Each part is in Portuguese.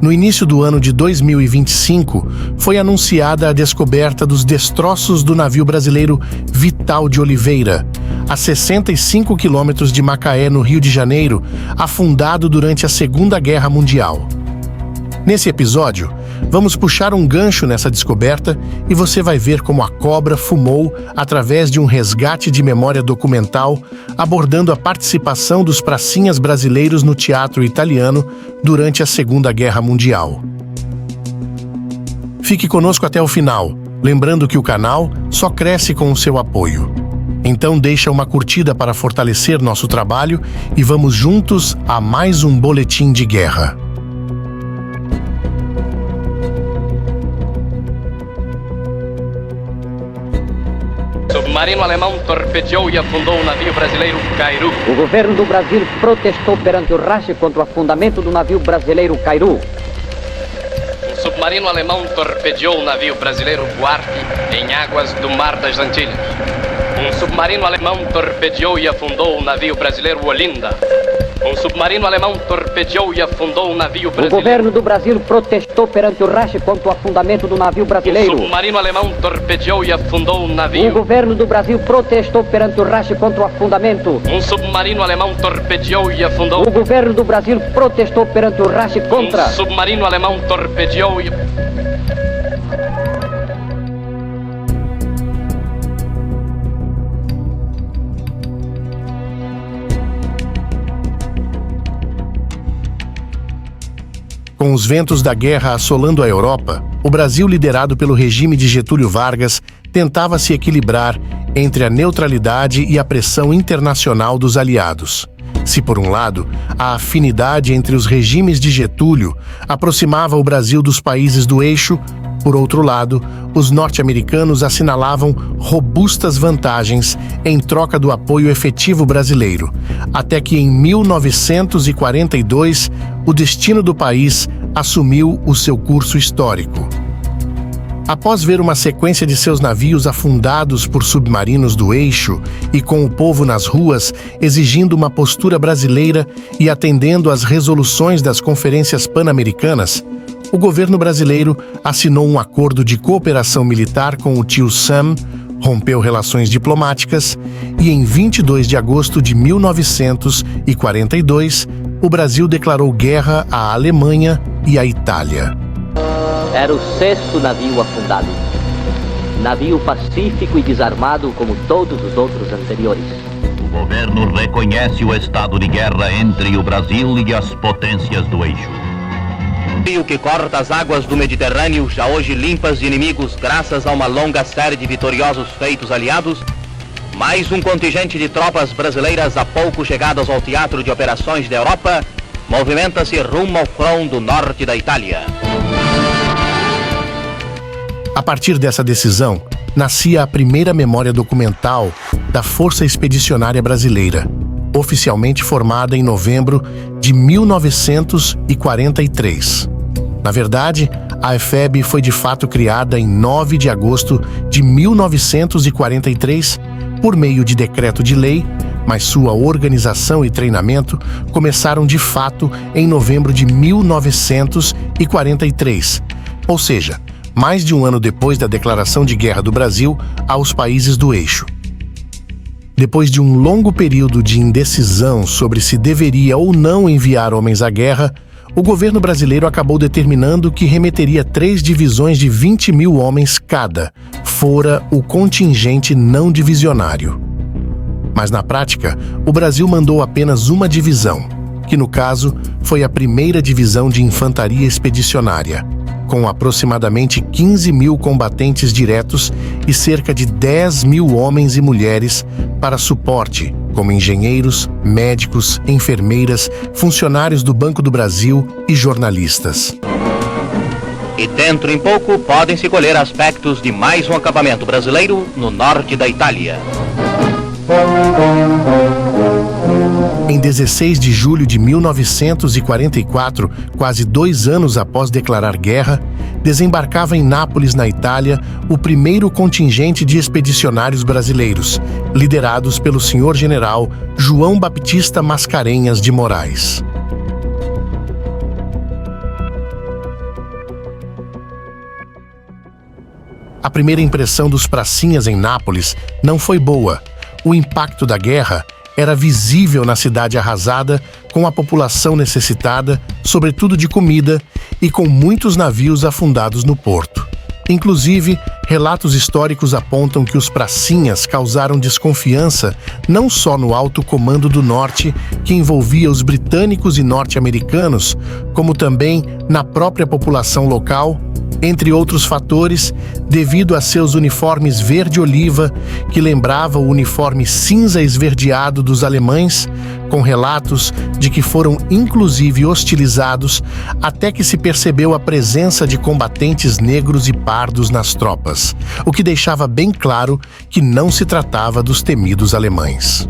No início do ano de 2025, foi anunciada a descoberta dos destroços do navio brasileiro Vital de Oliveira, a 65 quilômetros de Macaé, no Rio de Janeiro, afundado durante a Segunda Guerra Mundial. Nesse episódio, vamos puxar um gancho nessa descoberta e você vai ver como a cobra fumou através de um resgate de memória documental, abordando a participação dos pracinhas brasileiros no teatro italiano durante a Segunda Guerra Mundial. Fique conosco até o final, lembrando que o canal só cresce com o seu apoio. Então deixa uma curtida para fortalecer nosso trabalho e vamos juntos a mais um Boletim de Guerra. Submarino alemão torpedeou e afundou o navio brasileiro Cairu. O governo do Brasil protestou perante o RACH contra o afundamento do navio brasileiro Cairu. Um submarino alemão torpedeou o navio brasileiro Buarque em águas do Mar das Antilhas. Um submarino alemão torpedeou e afundou o navio brasileiro Olinda. Um submarino alemão torpedeou e afundou o navio brasileiro. O governo do Brasil protestou perante o RACH contra o afundamento do navio brasileiro. Um submarino alemão torpedeou e afundou o navio. O governo do Brasil protestou perante o RACH contra o afundamento. Um submarino alemão torpedeou e afundou. O governo do Brasil protestou perante o RACH contra. Um submarino alemão torpedeou e... Com os ventos da guerra assolando a Europa, o Brasil, liderado pelo regime de Getúlio Vargas, tentava se equilibrar entre a neutralidade e a pressão internacional dos aliados. Se, por um lado, a afinidade entre os regimes de Getúlio aproximava o Brasil dos países do eixo, por outro lado, os norte-americanos assinalavam robustas vantagens em troca do apoio efetivo brasileiro, até que em 1942 o destino do país assumiu o seu curso histórico. Após ver uma sequência de seus navios afundados por submarinos do eixo e com o povo nas ruas exigindo uma postura brasileira e atendendo às resoluções das conferências pan-americanas, o governo brasileiro assinou um acordo de cooperação militar com o tio Sam, rompeu relações diplomáticas e, em 22 de agosto de 1942, o Brasil declarou guerra à Alemanha e à Itália. Era o 6º navio afundado. Navio pacífico e desarmado como todos os outros anteriores. O governo reconhece o estado de guerra entre o Brasil e as potências do eixo. O rio que corta as águas do Mediterrâneo, já hoje limpas de inimigos graças a uma longa série de vitoriosos feitos aliados, mais um contingente de tropas brasileiras há pouco chegadas ao teatro de operações da Europa, movimenta-se rumo ao front do norte da Itália. A partir dessa decisão, nascia a primeira memória documental da Força Expedicionária Brasileira, oficialmente formada em novembro de 1943. Na verdade, a EFEB foi de fato criada em 9 de agosto de 1943 por meio de decreto de lei, mas sua organização e treinamento começaram de fato em novembro de 1943, ou seja, mais de um ano depois da declaração de guerra do Brasil aos países do eixo. Depois de um longo período de indecisão sobre se deveria ou não enviar homens à guerra, o governo brasileiro acabou determinando que remeteria 3 divisões de 20 mil homens cada, fora o contingente não divisionário. Mas na prática, o Brasil mandou apenas uma divisão, que no caso foi a 1ª Divisão de Infantaria Expedicionária, com aproximadamente 15 mil combatentes diretos e cerca de 10 mil homens e mulheres para suporte, como engenheiros, médicos, enfermeiras, funcionários do Banco do Brasil e jornalistas. E dentro em pouco podem-se colher aspectos de mais um acampamento brasileiro no norte da Itália. Em 16 de julho de 1944, quase 2 anos após declarar guerra, desembarcava em Nápoles, na Itália, o primeiro contingente de expedicionários brasileiros, liderados pelo senhor general João Baptista Mascarenhas de Moraes. A primeira impressão dos pracinhas em Nápoles não foi boa. O impacto da guerra era visível na cidade arrasada, com a população necessitada, sobretudo de comida, e com muitos navios afundados no porto. Inclusive, relatos históricos apontam que os pracinhas causaram desconfiança não só no alto comando do norte, que envolvia os britânicos e norte-americanos, como também na própria população local, entre outros fatores, devido a seus uniformes verde-oliva, que lembrava o uniforme cinza esverdeado dos alemães, com relatos de que foram inclusive hostilizados, até que se percebeu a presença de combatentes negros e pardos nas tropas, o que deixava bem claro que não se tratava dos temidos alemães.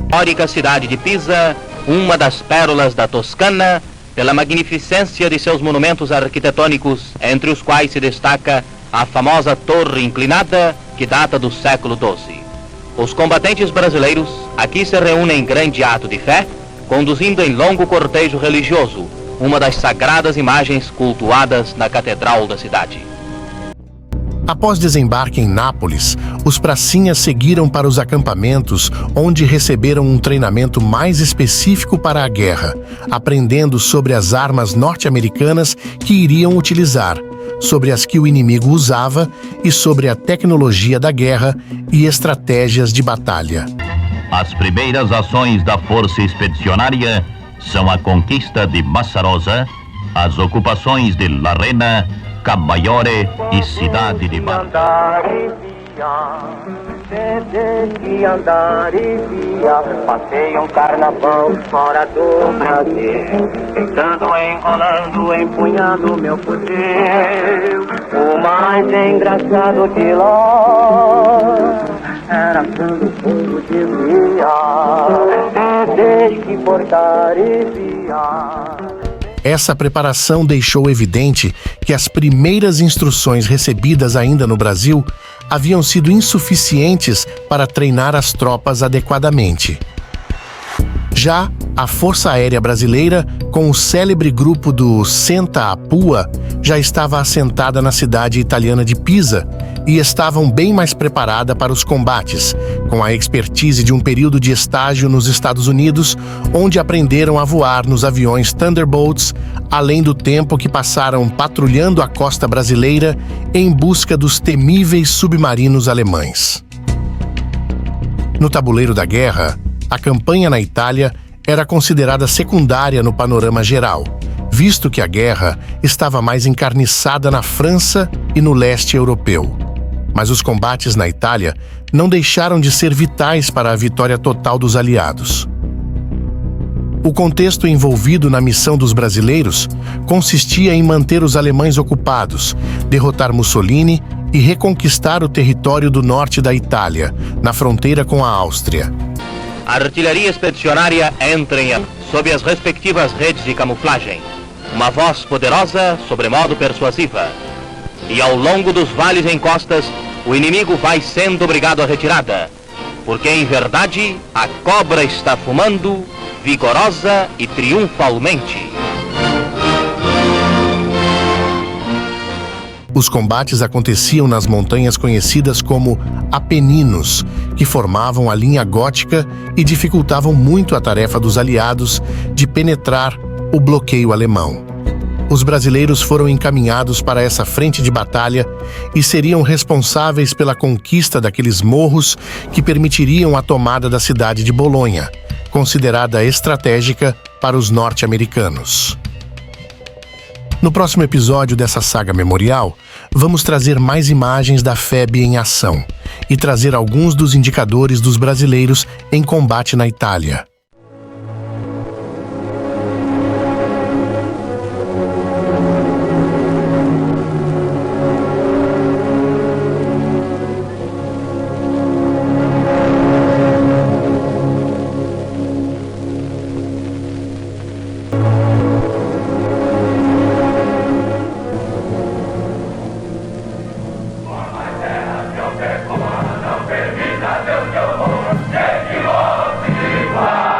Histórica cidade de Pisa, uma das pérolas da Toscana, pela magnificência de seus monumentos arquitetônicos, entre os quais se destaca a famosa Torre Inclinada, que data do século XII. Os combatentes brasileiros aqui se reúnem em grande ato de fé, conduzindo em longo cortejo religioso uma das sagradas imagens cultuadas na catedral da cidade. Após desembarque em Nápoles, os pracinhas seguiram para os acampamentos, onde receberam um treinamento mais específico para a guerra, aprendendo sobre as armas norte-americanas que iriam utilizar, sobre as que o inimigo usava e sobre a tecnologia da guerra e estratégias de batalha. As primeiras ações da Força Expedicionária são a conquista de Massarosa, as ocupações de Larena, Camaiore e Cidade de Bar. Passei um carnaval fora do Brasil, tentando, enrolando, empunhando meu fuzil. O mais engraçado de lá era quando o fogo dizia: desde que portar e via. Essa preparação deixou evidente que as primeiras instruções recebidas ainda no Brasil haviam sido insuficientes para treinar as tropas adequadamente. Já a Força Aérea Brasileira, com o célebre grupo do Senta a Pua, já estava assentada na cidade italiana de Pisa e estavam bem mais preparada para os combates, com a expertise de um período de estágio nos Estados Unidos, onde aprenderam a voar nos aviões Thunderbolts, além do tempo que passaram patrulhando a costa brasileira em busca dos temíveis submarinos alemães. No tabuleiro da guerra, a campanha na Itália era considerada secundária no panorama geral, visto que a guerra estava mais encarniçada na França e no leste europeu. Mas os combates na Itália não deixaram de ser vitais para a vitória total dos aliados. O contexto envolvido na missão dos brasileiros consistia em manter os alemães ocupados, derrotar Mussolini e reconquistar o território do norte da Itália, na fronteira com a Áustria. A artilharia expedicionária entra em sob as respectivas redes de camuflagem, uma voz poderosa, sobremodo persuasiva. E ao longo dos vales e encostas, o inimigo vai sendo obrigado à retirada, porque em verdade a cobra está fumando, vigorosa e triunfalmente. Os combates aconteciam nas montanhas conhecidas como Apeninos, que formavam a linha gótica e dificultavam muito a tarefa dos aliados de penetrar o bloqueio alemão. Os brasileiros foram encaminhados para essa frente de batalha e seriam responsáveis pela conquista daqueles morros que permitiriam a tomada da cidade de Bolonha, considerada estratégica para os norte-americanos. No próximo episódio dessa saga memorial, vamos trazer mais imagens da FEB em ação e trazer alguns dos indicadores dos brasileiros em combate na Itália. Não permita, Deus que eu vou, que volte igual.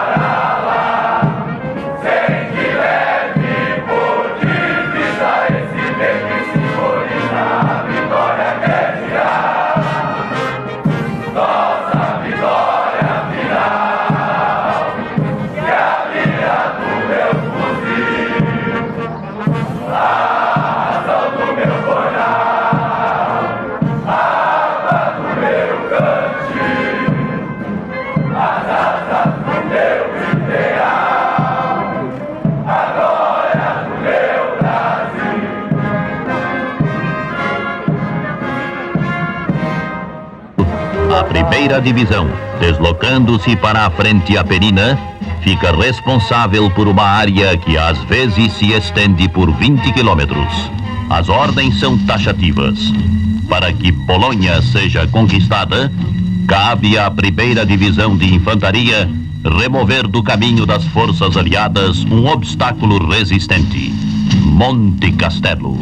primeira divisão, deslocando-se para a frente Apenina, fica responsável por uma área que às vezes se estende por 20 quilômetros. As ordens são taxativas. Para que Polônia seja conquistada, cabe à primeira divisão de infantaria remover do caminho das forças aliadas um obstáculo resistente: Monte Castelo.